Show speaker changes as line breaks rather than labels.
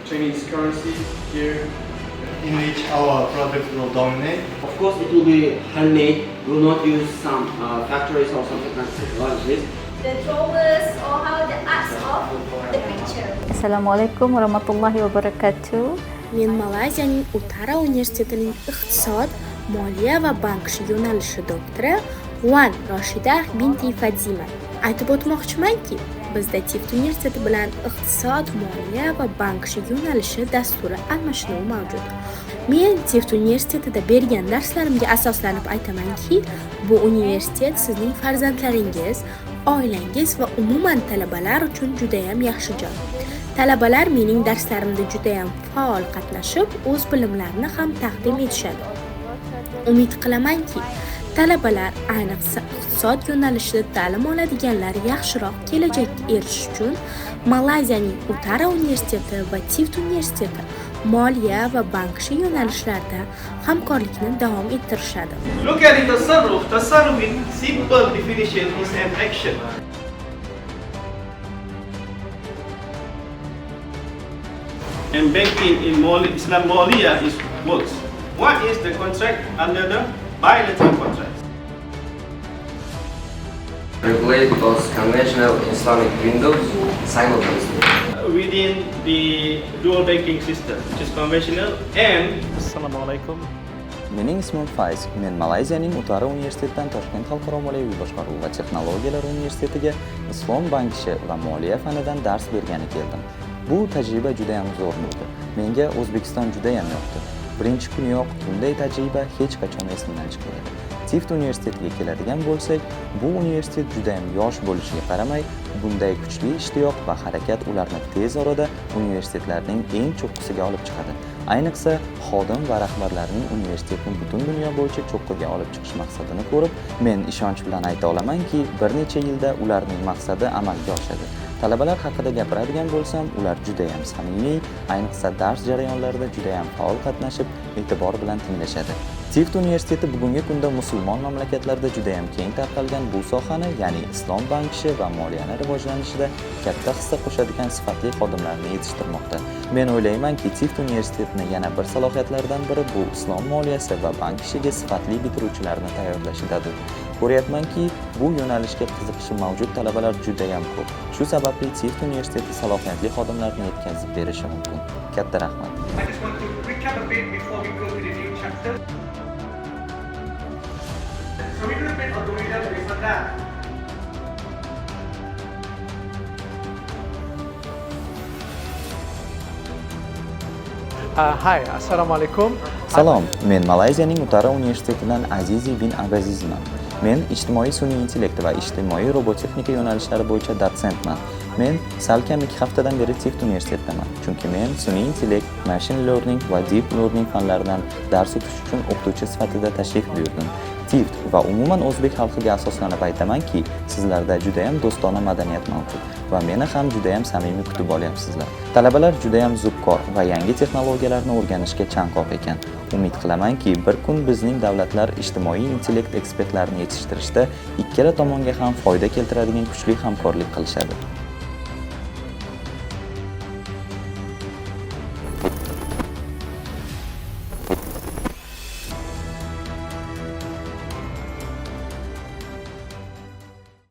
Chinese currency here.
in which our products will dominate.
Of course, it will be handmade. We will not use some factories or something like this.
The drawers or how the arts of the picture.
Assalomu alaykum va rahmatullohi va barakatuh.
Men Malayziyaning Utara universitetining iqtisod, moliya va bank yo'nalishi doktori Wan Roshida binti Fadzima. Aytib o'tmoqchimanki, bizda TIFT universiteti bilan iqtisod, moliya va bank yo'nalishi dasturi almashinuvi mavjud. Men TIFT universitetida bergan darslarimga asoslanib aytamanki, bu universitet sizning farzandlaringiz, oilangiz va umuman talabalar uchun juda ham yaxshi joy. Talabalar mening darslarimda juda ham faol qatnashib, o'z bilimlarini ham taqdim etishadi. Umid qilamanki, talabalar, ayniqsa iqtisod yo'nalishida ta'lim oladiganlar yaxshiroq kelajakka erishish uchun Malayziyaning Utara universiteti va TIFT universiteti moliya va bank yo'nalishlarida hamkorlikni davom ettirishadi.
Look at it, tasarruf. Tasarruf in simple definition is an action. And banking in Islam Maliya is works. What is the contract under the bilateral contracts?
Regulate those conventional Islamic windows simultaneously.
Within the dual banking system, which is conventional and
Assalomu alaykum.
Mening ismim Fayz. Men Malayziyaning Utara universitetidan Toshkent xalqaro moliyaviy boshqaruv va texnologiyalar universitetiga islom banki va moliya fanidan dars bergani keldim. Bu tajriba juda ham zo'r bo'ldi. Menga O'zbekiston juda ham yoqdi. Birinchi kuniyoq bunday tajriba hech qachon esimdan chiqmaydi. TIFT universitetiga keladigan bo'lsak, bu universitet juda ham yosh bo'lishiga qaramay, bunday kuchli ishtiyoq va harakat ularni tez orada universitetlarning eng cho'qqisiga olib chiqadi. Ayniqsa, xodim va rahbarlarning universitetni butun dunyo bo'yicha cho'qqiga olib chiqish maqsadini ko'rib, men ishonch bilan ayta olamanki, bir necha yilda ularning maqsadi amalga oshadi. Talabalar haqida gapiradigan bo'lsam, ular juda ham samimiy, ayniqsa dars jarayonlarida juda ham faol qatnashib, e'tibor bilan tinglashadi. TIFT universiteti bugungi kunda musulmon mamlakatlarda juda ham keng tarqalgan bu sohani, ya'ni islom banki va moliyani rivojlanishida katta hissa qo'shadigan sifatli xodimlarni yetishtirmoqda. Men o'ylaymanki, TIFT universitetining yana bir salohiyatlaridan biri bu islom moliyasi va bankiga sifatli bitiruvchilarni tayyorlashidadir. Ko'ryapmanki, bu yo'nalishga qiziqishi mavjud talabalar juda ham ko'p. Shu sababli TIFT universiteti salohiyatli xodimlarni yetkazib berishi mumkin. Katta rahmat.
I just want to recap a bit before we go to the new chapter. So we do a bit of the reader based on that.
Hi, assalomu alaykum.
Salom, men Malayziyaning Utara universitetidan Azizi bin Abazizman. Men ijtimoiy sun'iy intellekt va ijtimoiy robotexnika yo'nalishlari bo'yicha dotsentman. Men salkam 2 haftadan beri TIFT universitetidaman, chunki men sun'iy intellekt, machine learning va deep learning fanlaridan dars o'tish uchun o'qituvchi sifatida tashrif buyurdim. TIFT va umuman o'zbek xalqiga asoslanib aytamanki, sizlarda juda ham do'stona madaniyat mavjud va meni ham juda ham samimiy kutib olyapsizlar. Talabalar juda ham zukko va yangi texnologiyalarni o'rganishga chanqoq ekan. Umid qilamanki, bir kun bizning davlatlar ijtimoiy intellekt ekspertlarini yetishtirishda ikkala tomonga ham foyda keltiradigan kuchli hamkorlik qilishadi.